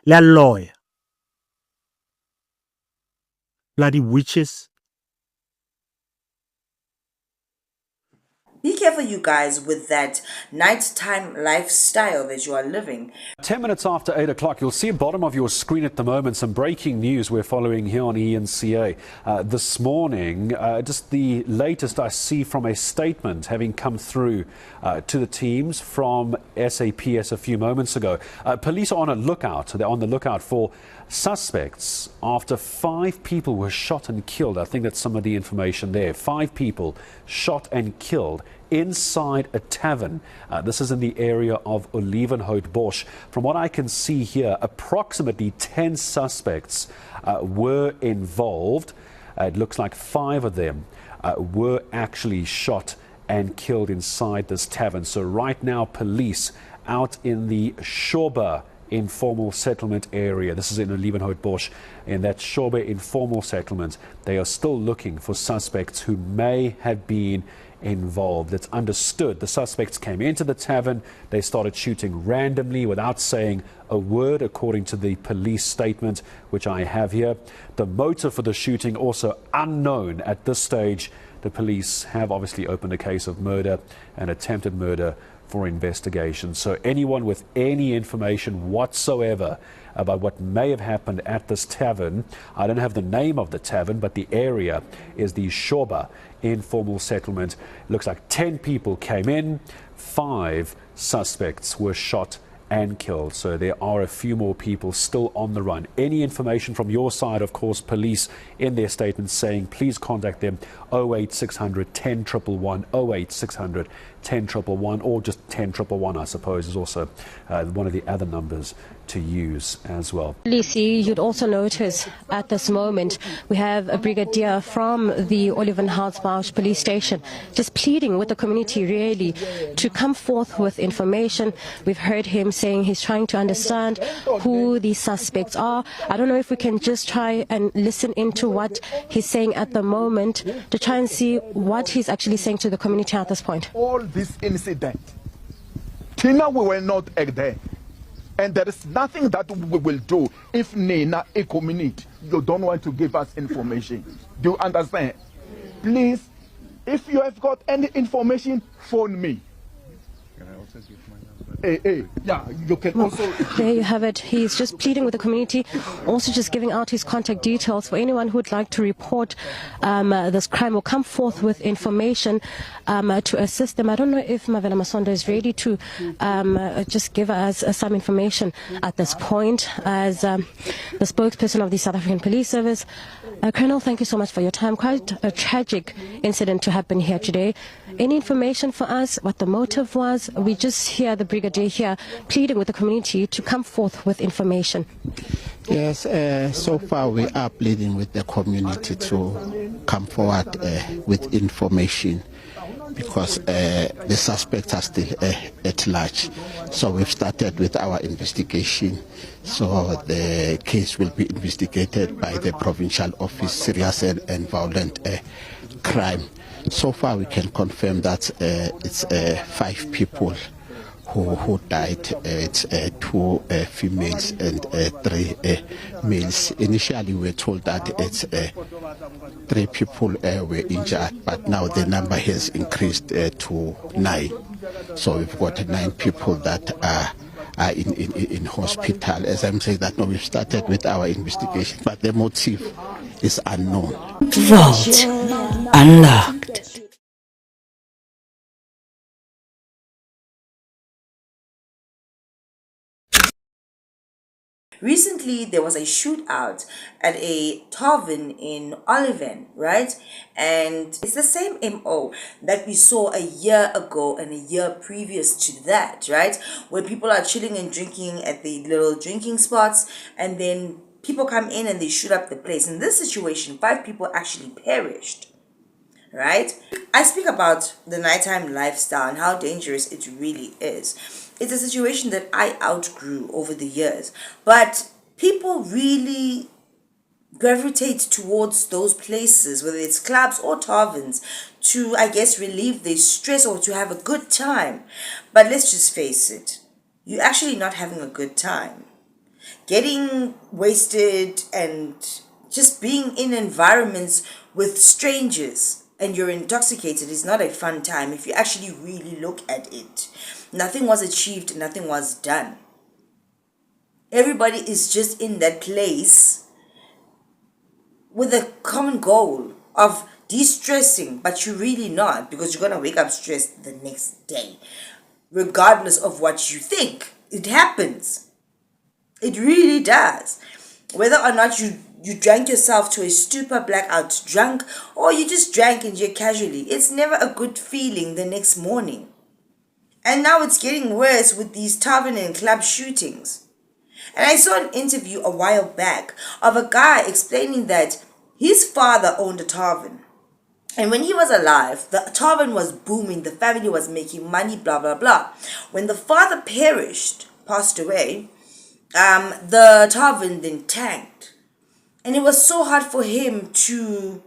lawyer. Bloody witches. Be careful, you guys, with that nighttime lifestyle that you are living. 10 minutes after 8 o'clock, you'll see at the bottom of your screen at the moment some breaking news we're following here on ENCA. This morning, just the latest I see from a statement having come through to the teams from SAPS a few moments ago. Police are on a lookout. They're on the lookout for suspects after 5 people were shot and killed. I think that's some of the information there. 5 people shot and killed inside a tavern. This is in the area of Olievenhoutbosch. From what I can see here, approximately 10 suspects were involved. It looks like 5 of them were actually shot and killed inside this tavern. So right now, police out in the Shoba informal settlement area. This is in Olievenhoutbosch. In that Shoba informal settlement, they are still looking for suspects who may have been involved. It's understood the suspects came into the tavern, they started shooting randomly without saying a word, according to the police statement, which I have here. The motive for the shooting also unknown at this stage. The police have obviously opened a case of murder and attempted murder for investigation. So anyone with any information whatsoever about what may have happened at this tavern, I don't have the name of the tavern, but the area is the Shoba informal settlement. It looks like 10 people came in, 5 suspects were shot and killed. So there are a few more people still on the run. Any information from your side, of course, police in their statement saying please contact them 08600 10 111, 08600 10 111, or just 10 111, I suppose, is also one of the other numbers to use as well. Lisi, you'd also notice at this moment we have a brigadier from the Olievenhoutbosch police station just pleading with the community really to come forth with information. We've heard him saying he's trying to understand who these suspects are. I don't know if we can just try and listen into what he's saying at the moment to try and see what he's actually saying to the community at this point. All this incident, Tina, we were not there. And there is nothing that we will do if Nina, a community, you don't want to give us information. Do you understand? Please, if you have got any information, phone me. Can I also give my number? Yeah, you can also. There you have it. He's just pleading with the community, also just giving out his contact details for anyone who would like to report this crime or come forth with information to assist them. I don't know if Mavela Masondo is ready to just give us some information at this point as the spokesperson of the South African Police Service. Colonel, thank you so much for your time. Quite a tragic incident to happen here today. Any information for us, what the motive was? We just hear the brigadier here pleading with the community to come forth with information. Yes, so far we are pleading with the community to come forward with information because the suspects are still at large. So we've started with our investigation. So the case will be investigated by the Provincial Office Serious and Violent Crime. So far we can confirm that it's 5 people who died. It's 2 females and 3 males. Initially we were told that it's 3 people were injured, but now the number has increased to 9. So we've got 9 people that are in hospital. As I'm saying that, no, we've started with our investigation, but the motive is unknown. Vault unlocked. Recently, there was a shootout at a Tavern in Olieven, right? And it's the same MO that we saw a year ago and a year previous to that, right? Where people are chilling and drinking at the little drinking spots, and then people come in and they shoot up the place. In this situation, 5 people actually perished, right? I speak about the nighttime lifestyle and how dangerous it really is. It's a situation that I outgrew over the years, but people really gravitate towards those places, whether it's clubs or taverns, to, I guess, relieve their stress or to have a good time. But let's just face it, you're actually not having a good time. getting wasted and just being in environments with strangers and you're intoxicated is not a fun time if you actually really look at it. Nothing was achieved, nothing was done. Everybody is just in that place with a common goal of de-stressing, but you're really not, because you're going to wake up stressed the next day. Regardless of what you think, it happens. It really does. Whether or not you drank yourself to a stupor blackout drunk, or you just drank and you're casually, it's never a good feeling the next morning. And now it's getting worse with these tavern and club shootings. And I saw an interview a while back of a guy explaining that his father owned a tavern. And when he was alive, the tavern was booming, the family was making money, blah, blah, blah. When the father passed away, the tavern then tanked. And it was so hard for him to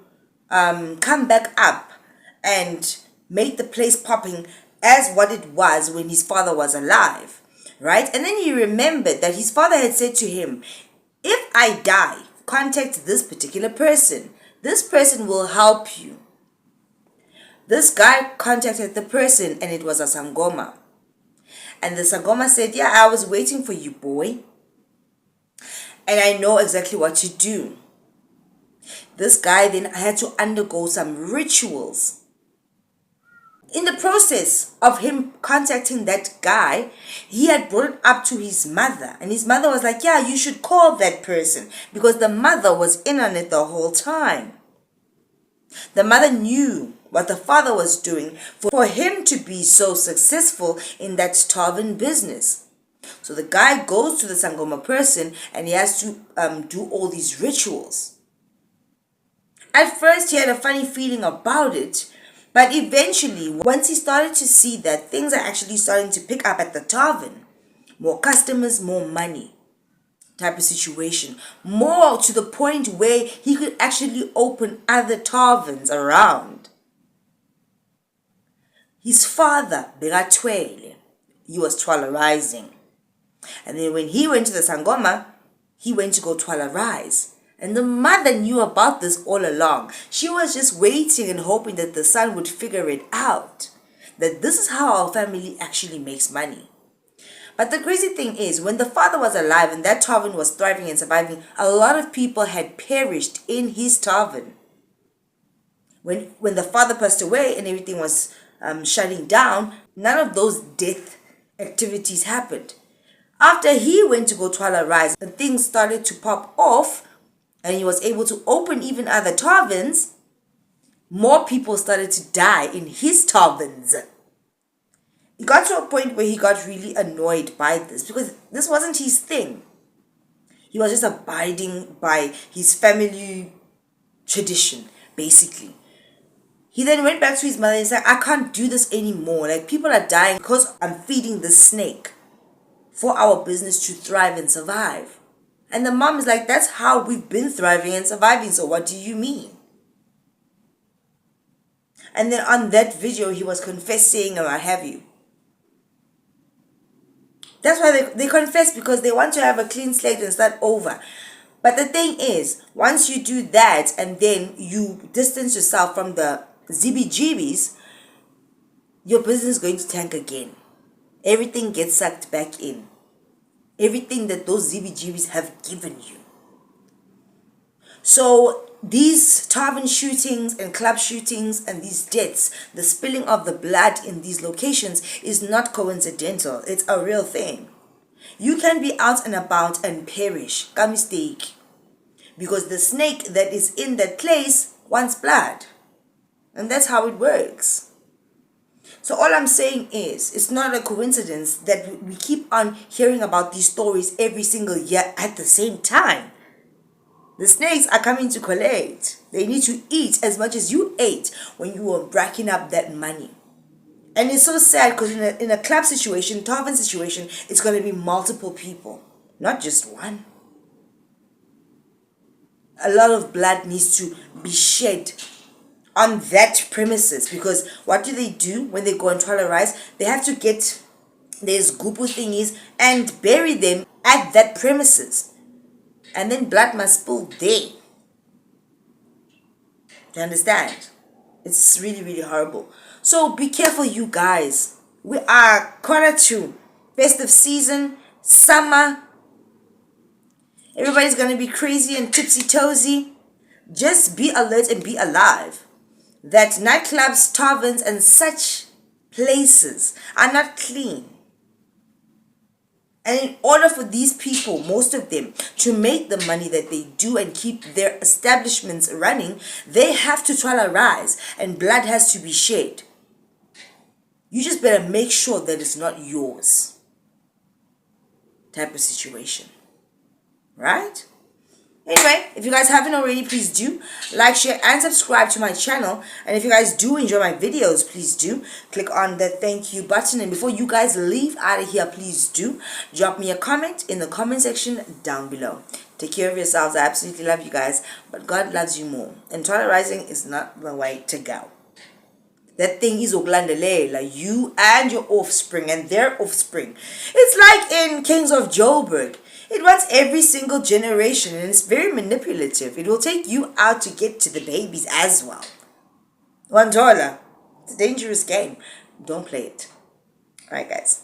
come back up and make the place popping as what it was when his father was alive, right? And then he remembered that his father had said to him, if I die, contact this particular person. This person will help you. This guy contacted the person and it was a Sangoma. And the Sangoma said, yeah, I was waiting for you, boy. And I know exactly what to do. This guy then had to undergo some rituals. In the process of him contacting that guy, he had brought it up to his mother. And his mother was like, yeah, you should call that person. Because the mother was in on it the whole time. The mother knew what the father was doing for him to be so successful in that Tarven business. So the guy goes to the Sangoma person and he has to do all these rituals. At first he had a funny feeling about it, but eventually once he started to see that things are actually starting to pick up at the Tavern, more customers, more money type of situation, more to the point where he could actually open other taverns around. His father, Begatwele, he was twalarizing. And then when he went to the Sangoma, he went to go twalarize. And the mother knew about this all along. She was just waiting and hoping that the son would figure it out. That this is how our family actually makes money. But the crazy thing is, when the father was alive and that tavern was thriving and surviving, a lot of people had perished in his tavern. When the father passed away and everything was shutting down, none of those death activities happened. After he went to go twalarize and things started to pop off and he was able to open even other taverns, more people started to die in his taverns. It got to a point where he got really annoyed by this because this wasn't his thing. He was just abiding by his family tradition, basically. He then went back to his mother and said, I can't do this anymore. Like, people are dying because I'm feeding this snake for our business to thrive and survive. And the mom is like, that's how we've been thriving and surviving. So what do you mean? And then on that video, he was confessing and what have you. That's why they confess, because they want to have a clean slate and start over. But the thing is, once you do that and then you distance yourself from the ZBGBs, your business is going to tank again. Everything gets sucked back in. Everything that those ZBGBs have given you. So these tavern shootings and club shootings and these deaths, the spilling of the blood in these locations is not coincidental. It's a real thing. You can be out and about and perish, by mistake, because the snake that is in that place wants blood. And that's how it works. So all I'm saying is, it's not a coincidence that we keep on hearing about these stories every single year at the same time. The snakes are coming to collect. They need to eat as much as you ate when you were racking up that money. And it's so sad because in a club situation, tavern situation, it's going to be multiple people, not just one. A lot of blood needs to be shed on that premises, because what do when they go and tolerate? They have to get these gupu thingies and bury them at that premises. And then blood must spill there. Do you understand? It's really, really horrible. So be careful, you guys. We are Q2, festive season, summer. Everybody's going to be crazy and tipsy-toesy. Just be alert and be alive that nightclubs, taverns, and such places are not clean. And in order for these people, most of them, to make the money that they do and keep their establishments running, they have to try to rise and blood has to be shed. You just better make sure that it's not yours. Type of situation. Right? Anyway, if you guys haven't already, please do like, share, and subscribe to my channel. And if you guys do enjoy my videos, please do click on the thank you button. And before you guys leave out of here, please do drop me a comment in the comment section down below. Take care of yourselves. I absolutely love you guys, but God loves you more. And tolerizing is not the way to go. That thing is like you and your offspring and their offspring. It's like in Kings of Joburg. It runs every single generation and it's very manipulative. It will take you out to get to the babies as well. $1. It's a dangerous game. Don't play it. Alright guys.